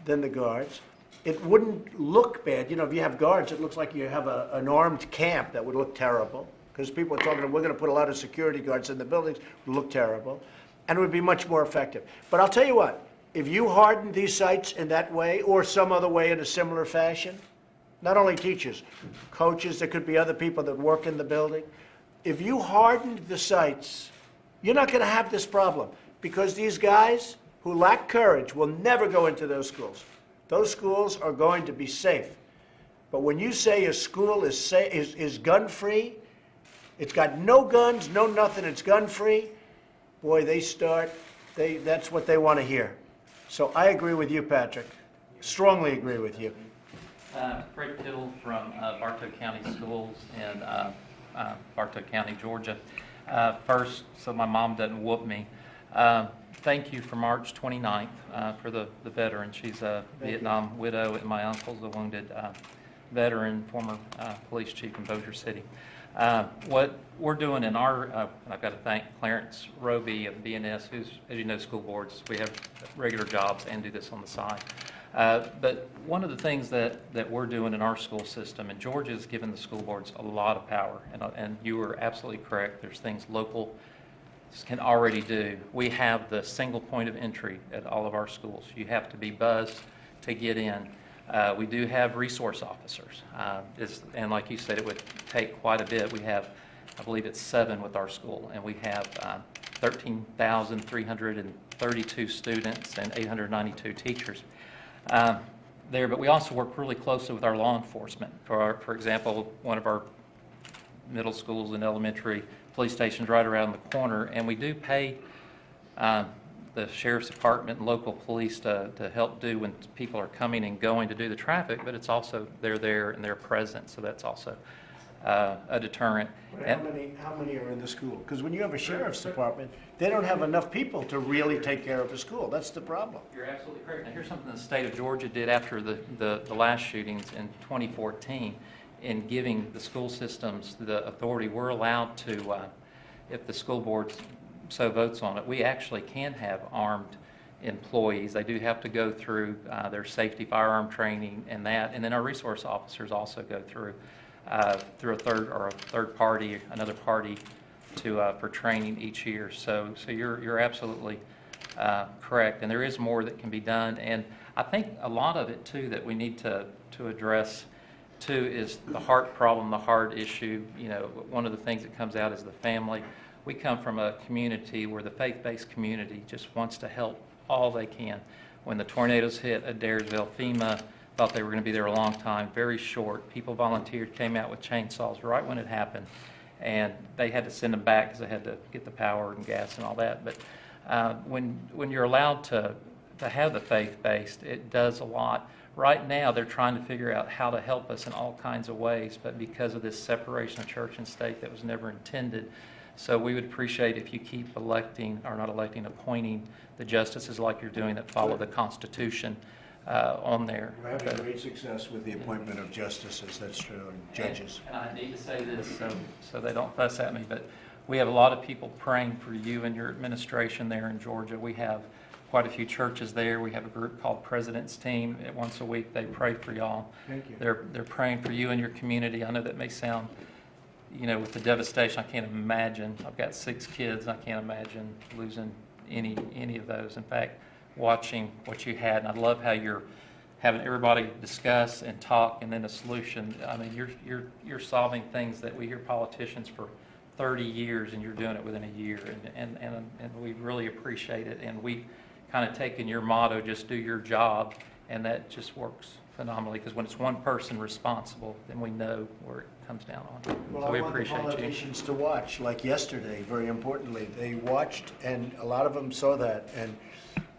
than the guards. It wouldn't look bad. If you have guards, it looks like you have an armed camp. That would look terrible. Because people are talking, we're going to put a lot of security guards in the buildings. It would look terrible. And it would be much more effective. But I'll tell you what, if you harden these sites in that way, or some other way in a similar fashion, not only teachers, coaches, there could be other people that work in the building. If you hardened the sites, you're not going to have this problem, because these guys who lack courage will never go into those schools. Those schools are going to be safe. But when you say a school is gun-free, it's got no guns, no nothing, it's gun-free, boy, that's what they want to hear. So I agree with you, Patrick. Strongly agree with you. Fred Kittle from Bartow County Schools in Bartow County, Georgia. First, so my mom doesn't whoop me, thank you for March 29th for the veteran. She's a Vietnam widow, and my uncle's a wounded veteran, former police chief in Bossier City. What we're doing in our, and I've got to thank Clarence Roby of BNS, who's, as you know, school boards, we have regular jobs and do this on the side. But one of the things that we're doing in our school system, and Georgia's given the school boards a lot of power, and you are absolutely correct, there's things local can already do. We have the single point of entry at all of our schools. You have to be buzzed to get in. We do have resource officers, and like you said, it would take quite a bit. We have, I believe it's 7 with our school, and we have 13,332 students and 892 teachers there. But we also work really closely with our law enforcement. For example, one of our middle schools and elementary police stations right around the corner, and we do pay the sheriff's department and local police to help do when people are coming and going to do the traffic, but it's also they're there and they're present, so that's also a deterrent. How many are in the school? Because when you have a sheriff's department, they don't have enough people to really take care of a school. That's the problem. You're absolutely correct. Now, here's something the state of Georgia did after the last shootings in 2014 in giving the school systems the authority. We're allowed to, if the school board so votes on it, we actually can have armed employees. They do have to go through their safety firearm training and that, and then our resource officers also go through a third party, another party for training each year. So you're absolutely correct, and there is more that can be done. And I think a lot of it too that we need to address too is the heart problem, the heart issue. You know, one of the things that comes out is the family. We come from a community where the faith-based community just wants to help all they can. When the tornadoes hit Adairsville, FEMA thought they were going to be there a long time, very short. People volunteered, came out with chainsaws right when it happened, and they had to send them back because they had to get the power and gas and all that. But when you're allowed to have the faith-based, it does a lot. Right now, they're trying to figure out how to help us in all kinds of ways, but because of this separation of church and state that was never intended. So we would appreciate if you keep appointing the justices like you're doing that follow the Constitution on there. We're having great success with the appointment of justices, that's true, and judges. And I need to say this so they don't fuss at me, but we have a lot of people praying for you and your administration there in Georgia. We have quite a few churches there. We have a group called President's Team. Once a week they pray for y'all. Thank you. They're praying for you and your community. I know that may sound, you know, with the devastation, I can't imagine. I've got 6 kids. I can't imagine losing any of those. In fact, watching what you had, and I love how you're having everybody discuss and talk and then a solution. I mean, you're solving things that we hear politicians for 30 years and you're doing it within a year, and we really appreciate it. And we kind of taken your motto, just do your job, and that just works phenomenally, because when it's one person responsible, then we know where it comes down on. Well, So we I want the appreciate you. politicians to watch, like yesterday, very importantly. They watched, and a lot of them saw that, and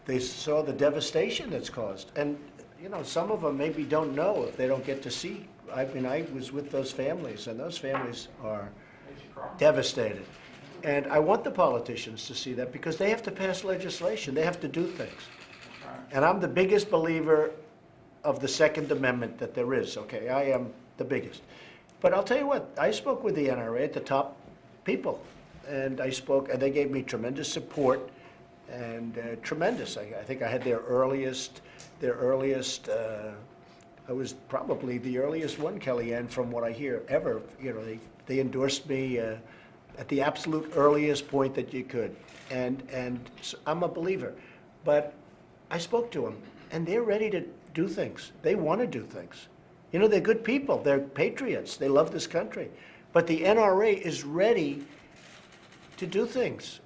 they saw the devastation that's caused. And, you know, some of them maybe don't know if they don't get to see. I mean, I was with those families, and those families are devastated. And I want the politicians to see that, because they have to pass legislation. They have to do things. And I'm the biggest believer of the Second Amendment that there is, okay? I am the biggest. But I'll tell you what, I spoke with the NRA at the top people, and they gave me tremendous support, and tremendous. I think I had their earliest, I was probably the earliest one, Kellyanne, from what I hear, ever. You know, they endorsed me at the absolute earliest point that you could. And so I'm a believer. But I spoke to them, and they're ready to do things. They want to do things. You know, they're good people. They're patriots. They love this country. But the NRA is ready to do things.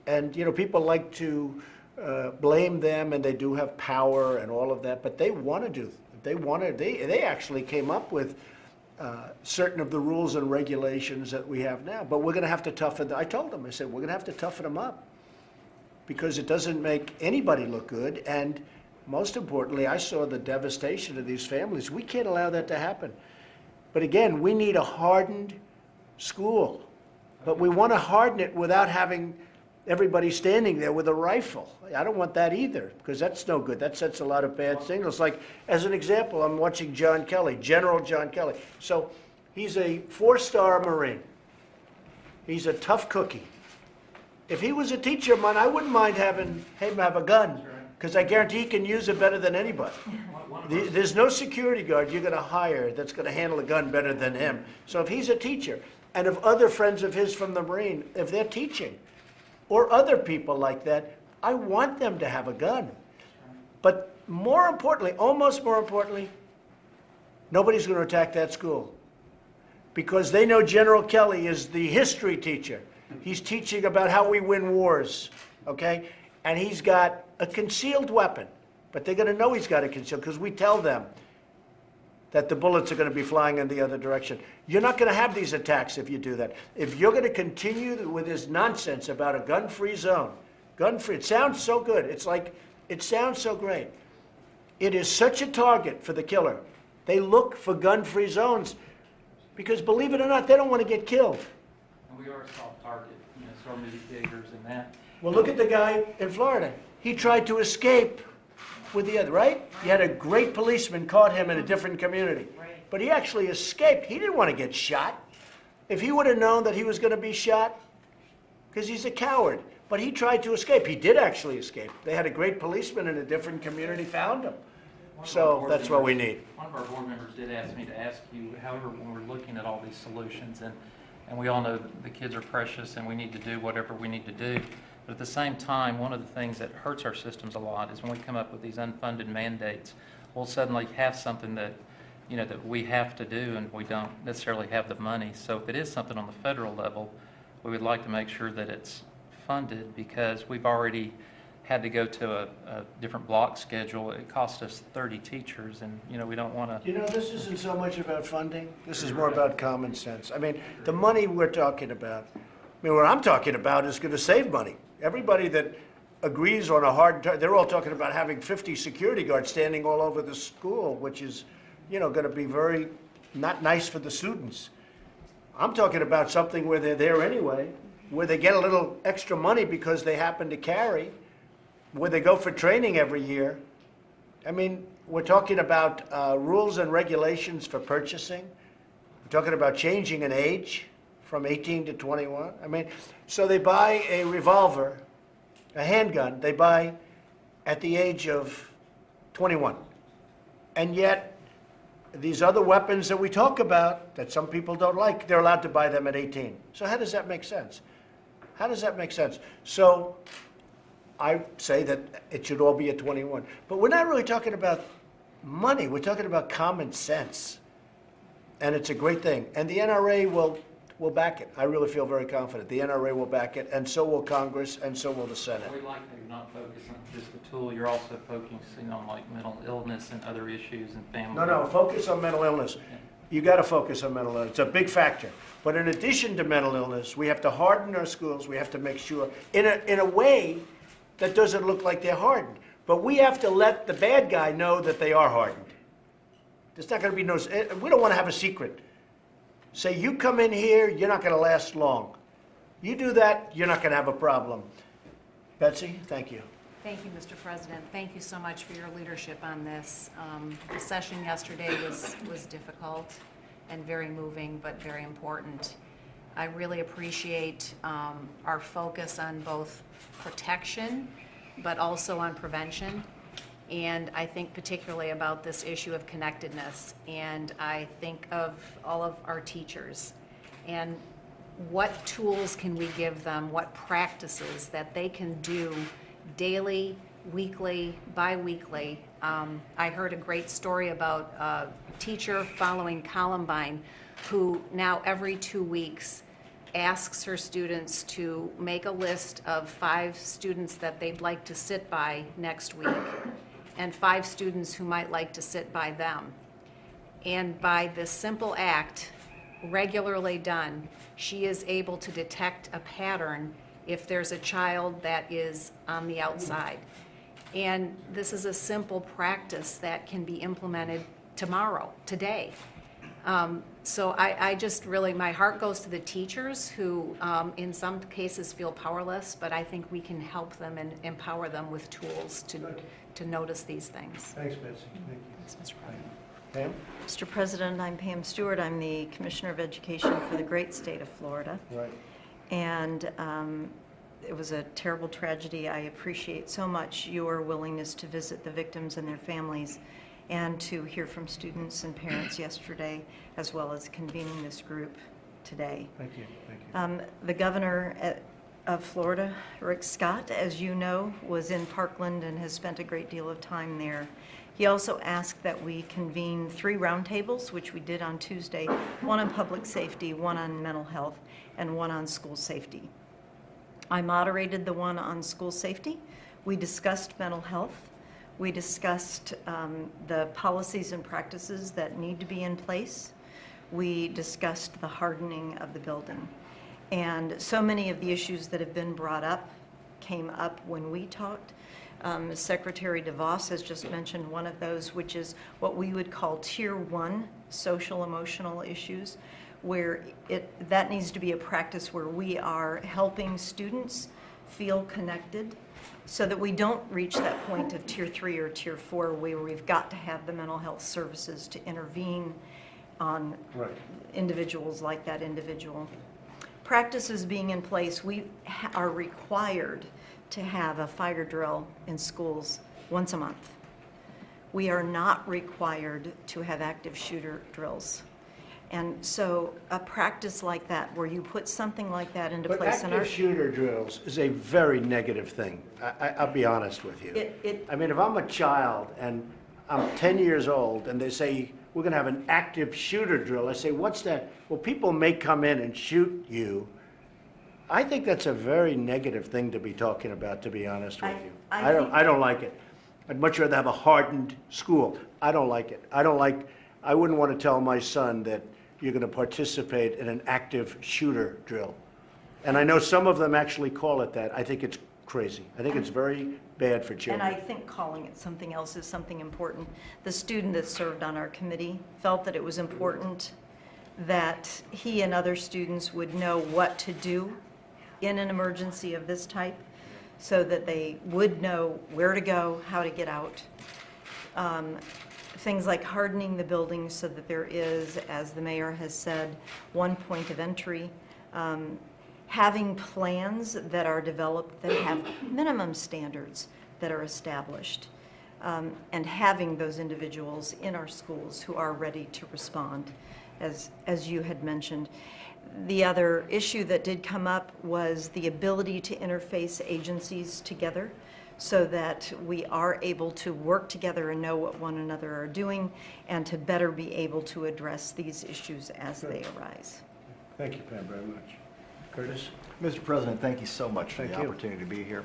And, you know, people like to blame them, and they do have power and all of that, but they want to do, they actually came up with certain of the rules and regulations that we have now. But we're going to have to toughen, I told them, I said, we're going to have to toughen them up, because it doesn't make anybody look good. And most importantly, I saw the devastation of these families. We can't allow that to happen. But again, we need a hardened school. But we want to harden it without having everybody standing there with a rifle. I don't want that either, because that's no good. That sets a lot of bad signals. Like, as an example, I'm watching John Kelly, General John Kelly. So he's a 4-star Marine, He's a tough cookie. If he was a teacher of mine, I wouldn't mind having him have a gun, because I guarantee he can use it better than anybody. There's no security guard you're going to hire that's going to handle a gun better than him. So if he's a teacher, and if other friends of his from the Marine, if they're teaching, or other people like that, I want them to have a gun. But more importantly, almost more importantly, nobody's going to attack that school, because they know General Kelly is the history teacher. He's teaching about how we win wars, okay? And he's got a concealed weapon, but they're going to know he's got a concealed, because we tell them that the bullets are going to be flying in the other direction. You're not going to have these attacks if you do that. If you're going to continue with this nonsense about a gun-free zone, gun-free, it sounds so good. It's like, it sounds so great. It is such a target for the killer. They look for gun-free zones because, believe it or not, they don't want to get killed. And we are a soft target, so are movie theaters and that. Well, look at the guy in Florida. He tried to escape with the other, right? You had a great policeman caught him in a different community. But he actually escaped. He didn't want to get shot. If he would have known that he was going to be shot, because he's a coward. But he tried to escape. He did actually escape. They had a great policeman in a different community found him. So that's what we need. One of our board members did ask me to ask you, however, when we're looking at all these solutions, and we all know that the kids are precious and we need to do whatever we need to do. But at the same time, one of the things that hurts our systems a lot is when we come up with these unfunded mandates, we'll suddenly have something that, that we have to do and we don't necessarily have the money. So if it is something on the federal level, we would like to make sure that it's funded, because we've already had to go to a different block schedule. It cost us 30 teachers, and we don't want to. This isn't so much about funding. This is more about common sense. I mean, the money we're talking about, what I'm talking about is going to save money. Everybody that agrees on a hard, they're all talking about having 50 security guards standing all over the school, which is, going to be very not nice for the students. I'm talking about something where they're there anyway, where they get a little extra money because they happen to carry, where they go for training every year. I mean, we're talking about rules and regulations for purchasing. We're talking about changing an age from 18 to 21. I mean, so they buy a revolver, a handgun, they buy at the age of 21. And yet, these other weapons that we talk about, that some people don't like, they're allowed to buy them at 18. So how does that make sense? How does that make sense? So I say that it should all be at 21. But we're not really talking about money. We're talking about common sense. And it's a great thing. And the NRA will back it. I really feel very confident. The NRA will back it, and so will Congress, and so will the Senate. We like to not focus on just the tool. You're also focusing on mental illness and other issues and family. No, focus on mental illness. You got to focus on mental illness. It's a big factor. But in addition to mental illness, we have to harden our schools. We have to make sure, in a way that doesn't look like they're hardened. But we have to let the bad guy know that they are hardened. There's not going to be no, we don't want to have a secret. Say, you come in here, you're not going to last long. You do that, you're not going to have a problem. Betsy, thank you. Thank you, Mr. President. Thank you so much for your leadership on this. The session yesterday was difficult and very moving, but very important. I really appreciate our focus on both protection, but also on prevention. And I think particularly about this issue of connectedness. And I think of all of our teachers and what tools can we give them, what practices that they can do daily, weekly, bi-weekly. I heard a great story about a teacher following Columbine who now every 2 weeks asks her students to make a list of 5 students that they'd like to sit by next week and 5 students who might like to sit by them. And by this simple act, regularly done, she is able to detect a pattern if there's a child that is on the outside. And this is a simple practice that can be implemented tomorrow, today. So I just really, my heart goes to the teachers who in some cases feel powerless, but I think we can help them and empower them with tools to notice these things. Thanks, Betsy. Thank you. Thanks, Mr. President. Pam? Mr. President, I'm Pam Stewart. I'm the Commissioner of Education for the great state of Florida. Right. And it was a terrible tragedy. I appreciate so much your willingness to visit the victims and their families and to hear from students and parents yesterday, as well as convening this group today. Thank you. Thank you. The governor of Florida, Rick Scott, as you know, was in Parkland and has spent a great deal of time there. He also asked that we convene 3 roundtables, which we did on Tuesday, one on public safety, one on mental health, and one on school safety. I moderated the one on school safety. We discussed mental health. We discussed the policies and practices that need to be in place. We discussed the hardening of the building. And so many of the issues that have been brought up came up when we talked. Secretary DeVos has just mentioned one of those, which is what we would call Tier 1 social emotional issues, where that needs to be a practice where we are helping students feel connected so that we don't reach that point of Tier 3 or Tier 4 where we've got to have the mental health services to intervene on individuals like that individual. Practices being in place, we are required to have a fire drill in schools once a month. We are not required to have active shooter drills. And so a practice like that, where you put something like that into But place in our... active shooter drills is a very negative thing. I'll be honest with you. I mean, if I'm a child and I'm 10 years old and they say, we're going to have an active shooter drill, I say, what's that? Well, people may come in and shoot you. I think that's a very negative thing to be talking about, to be honest with you. I don't like it. I'd much rather have a hardened school. I don't like it. I wouldn't want to tell my son that you're going to participate in an active shooter drill. And I know some of them actually call it that. I think it's crazy. I think it's very bad for children. And I think calling it something else is something important. The student that served on our committee felt that it was important that he and other students would know what to do in an emergency of this type so that they would know where to go, how to get out. Things like hardening the buildings so that there is, as the mayor has said, one point of entry. Having plans that are developed that have minimum standards that are established. And having those individuals in our schools who are ready to respond, as you had mentioned. The other issue that did come up was the ability to interface agencies together so that we are able to work together and know what one another are doing and to better be able to address these issues as they arise. Thank you, Pam, very much. Curtis? Mr. President, thank you so much for Thank the you. opportunity to be here.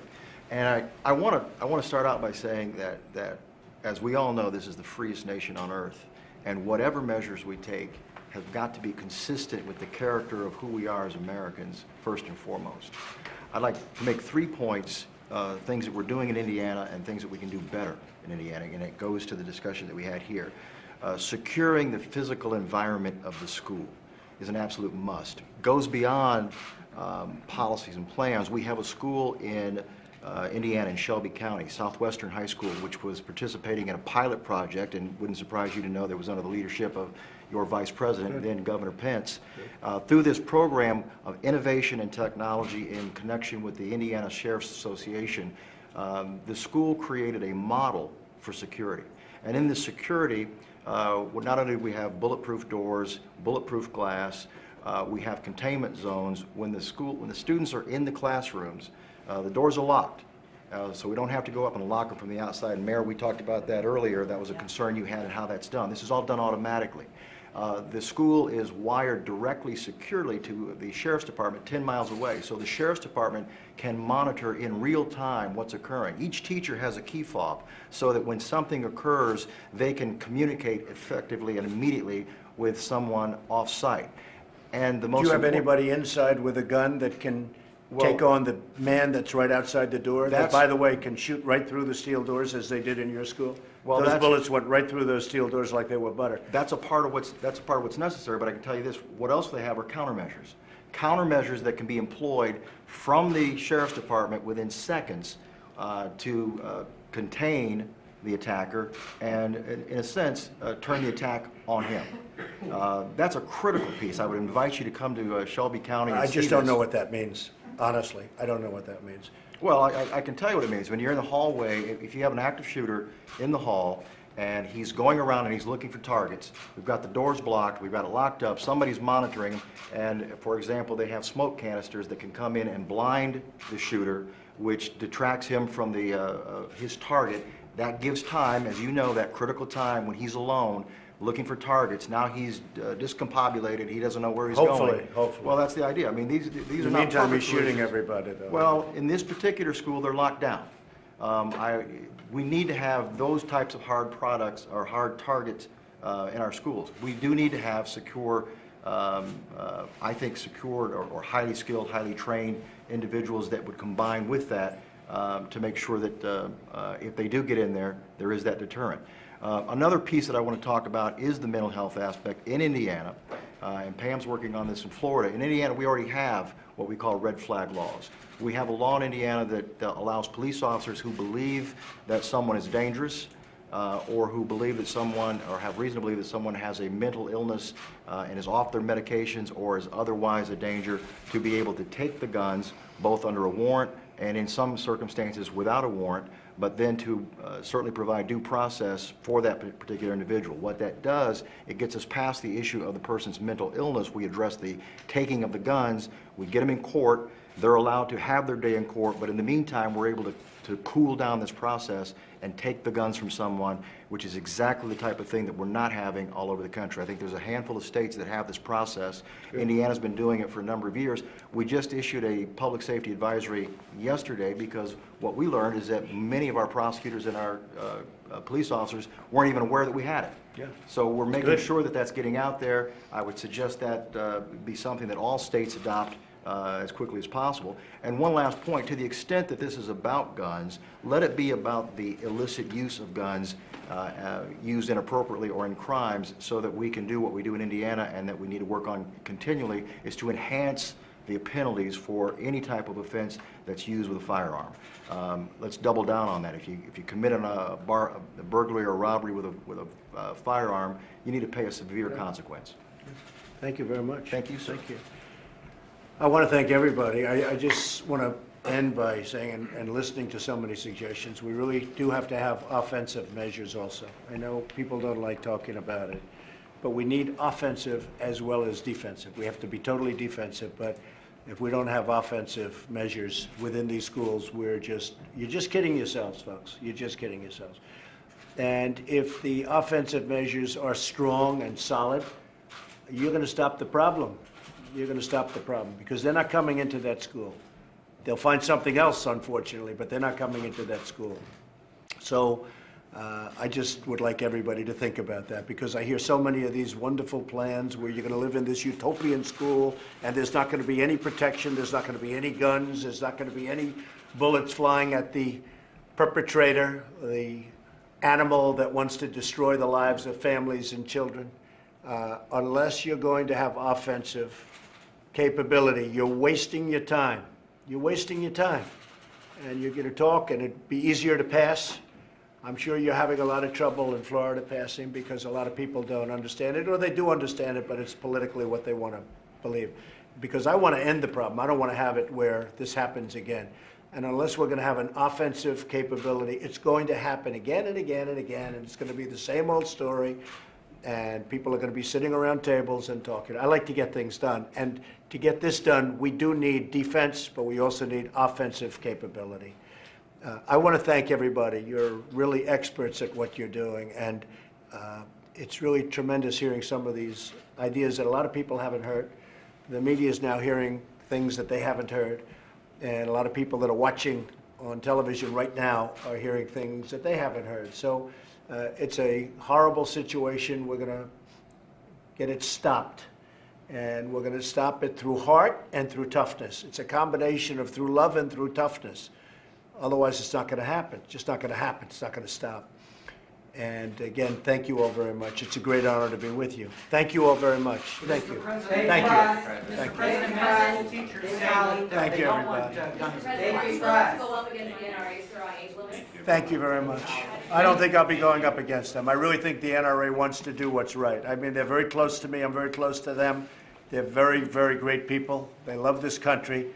And I want to start out by saying that, as we all know, this is the freest nation on earth, and whatever measures we take have got to be consistent with the character of who we are as Americans, first and foremost. I'd like to make 3 points, things that we're doing in Indiana and things that we can do better in Indiana, and it goes to the discussion that we had here. Securing the physical environment of the school is an absolute must. Goes beyond policies and plans. We have a school in Indiana in Shelby County, Southwestern High School, which was participating in a pilot project, and wouldn't surprise you to know that was under the leadership of your Vice President, then Governor Pence. Through this program of innovation and technology in connection with the Indiana Sheriff's Association, the school created a model for security. And in this security, not only do we have bulletproof doors, bulletproof glass, we have containment zones. When the students are in the classrooms, the doors are locked. So we don't have to go up and lock them from the outside. And Mayor, we talked about that earlier. That was a concern you had and how that's done. This is all done automatically. The school is wired directly, securely to the Sheriff's Department 10 miles away. So the Sheriff's Department can monitor in real time what's occurring. Each teacher has a key fob so that when something occurs, they can communicate effectively and immediately with someone off-site. And the most Do you have important- anybody inside with a gun that can take on the man that's right outside the door? That, by the way, can shoot right through the steel doors as they did in your school? Well, those that's- bullets went right through those steel doors like they were butter. That's a part of what's necessary, but I can tell you this, what else they have are countermeasures. Countermeasures that can be employed from the Sheriff's Department within seconds to contain the attacker and, in a sense, turn the attack on him. That's a critical piece. I would invite you to come to Shelby County and I see just don't this. know what that means, honestly. I don't know what that means. Well, I can tell you what it means. When you're in the hallway, if you have an active shooter in the hall and he's going around and he's looking for targets, we've got the doors blocked, we've got it locked up, somebody's monitoring him, and for example, they have smoke canisters that can come in and blind the shooter, which detracts him from his target. That gives time, as you know, that critical time when he's alone looking for targets. Now he's discombobulated, he doesn't know where he's going. Hopefully. Well, that's the idea. I mean, these In are the not meantime, he's perfect shooting solutions. everybody, though. Well, in this particular school, they're locked down. We need to have those types of hard products or hard targets in our schools. We do need to have secure, I think secured or highly skilled, highly trained individuals that would combine with that to make sure that if they do get in there, there is that deterrent. Another piece that I want to talk about is the mental health aspect in Indiana, and Pam's working on this in Florida. In Indiana, we already have what we call red flag laws. We have a law in Indiana that allows police officers who believe that someone is dangerous or who believe that someone, or have reason to believe that someone has a mental illness and is off their medications or is otherwise a danger, to be able to take the guns, both under a warrant and in some circumstances without a warrant, but then to certainly provide due process for that particular individual. What that does, it gets us past the issue of the person's mental illness. We address the taking of the guns, we get them in court, they're allowed to have their day in court, but in the meantime, we're able to cool down this process and take the guns from someone, which is exactly the type of thing that we're not having all over the country. I think there's a handful of states that have this process. Sure. Indiana's been doing it for a number of years. We just issued a public safety advisory yesterday because what we learned is that many of our prosecutors and our police officers weren't even aware that we had it. Yeah. So we're making Good. sure that that's getting out there. I would suggest that be something that all states adopt as quickly as possible. And one last point, to the extent that this is about guns, let it be about the illicit use of guns used inappropriately or in crimes, so that we can do what we do in Indiana and that we need to work on continually, is to enhance the penalties for any type of offense that's used with a firearm. Let's double down on that. If you commit a burglary or robbery with a firearm, you need to pay a severe consequence. Thank you very much. Thank you, sir. Thank you. I want to thank everybody. I just want to end by saying, and listening to so many suggestions, we really do have to have offensive measures also. I know people don't like talking about it, but we need offensive as well as defensive. We have to be totally defensive, but if we don't have offensive measures within these schools, you're just kidding yourselves, folks. You're just kidding yourselves. And if the offensive measures are strong and solid, you're going to stop the problem. You're going to stop the problem, because they're not coming into that school. They'll find something else, unfortunately, but they're not coming into that school. So I just would like everybody to think about that, because I hear so many of these wonderful plans where you're going to live in this utopian school and there's not going to be any protection, there's not going to be any guns, there's not going to be any bullets flying at the perpetrator, the animal that wants to destroy the lives of families and children. Unless you're going to have offensive capability, you're wasting your time. You're wasting your time. And you're going to talk, and it'd be easier to pass. I'm sure you're having a lot of trouble in Florida passing because a lot of people don't understand it, or they do understand it, but it's politically what they want to believe. Because I want to end the problem. I don't want to have it where this happens again. And unless we're going to have an offensive capability, it's going to happen again and again and again, and it's going to be the same old story. And people are going to be sitting around tables and talking. I like to get things done. And to get this done, we do need defense, but we also need offensive capability. I want to thank everybody. You're really experts at what you're doing. And it's really tremendous hearing some of these ideas that a lot of people haven't heard. The media is now hearing things that they haven't heard. And a lot of people that are watching on television right now are hearing things that they haven't heard. So it's a horrible situation. We're going to get it stopped. And we're going to stop it through heart and through toughness. It's a combination of through love and through toughness. Otherwise, it's not going to happen. It's just not going to happen. It's not going to stop. And again, thank you all very much. It's a great honor to be with you. Thank you all very much. Thank you. Thank you. Thank you. Thank you, everybody. Thank you very much. I don't think I'll be going up against them. I really think the NRA wants to do what's right. I mean, they're very close to me. I'm very close to them. They're very, very great people. They love this country.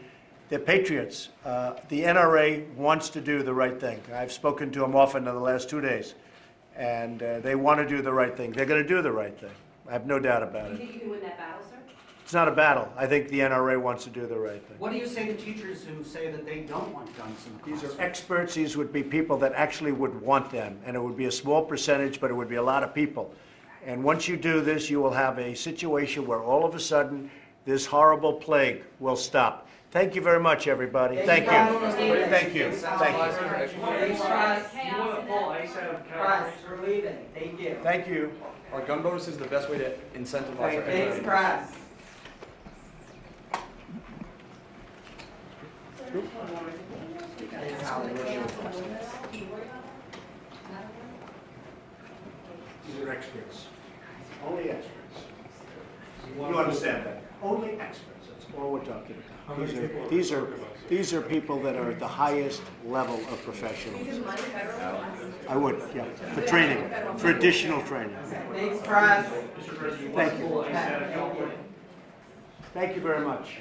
They're patriots. The NRA wants to do the right thing. I've spoken to them often in the last 2 days, and they want to do the right thing. They're going to do the right thing. I have no doubt about You it. think you can win that battle, sir? It's not a battle. I think the NRA wants to do the right thing. What do you say to teachers who say that they don't want guns in the These classroom? are experts. These would be people that actually would want them, and it would be a small percentage, but it would be a lot of people. And once you do this, you will have a situation where all of a sudden this horrible plague will stop. Thank you very much, everybody. Thank you. Thank you. Thank you. We're leaving. Thank you. Thank you. Are gun bonuses the best way to incentivize our Thanks, economy? press. These are experts. Only experts. You understand that? Only experts. That's all we're talking about. These are people that are at the highest level of professionalism. I would, yeah, for training, for additional training. Thanks, press. Thank you. Thank you very much.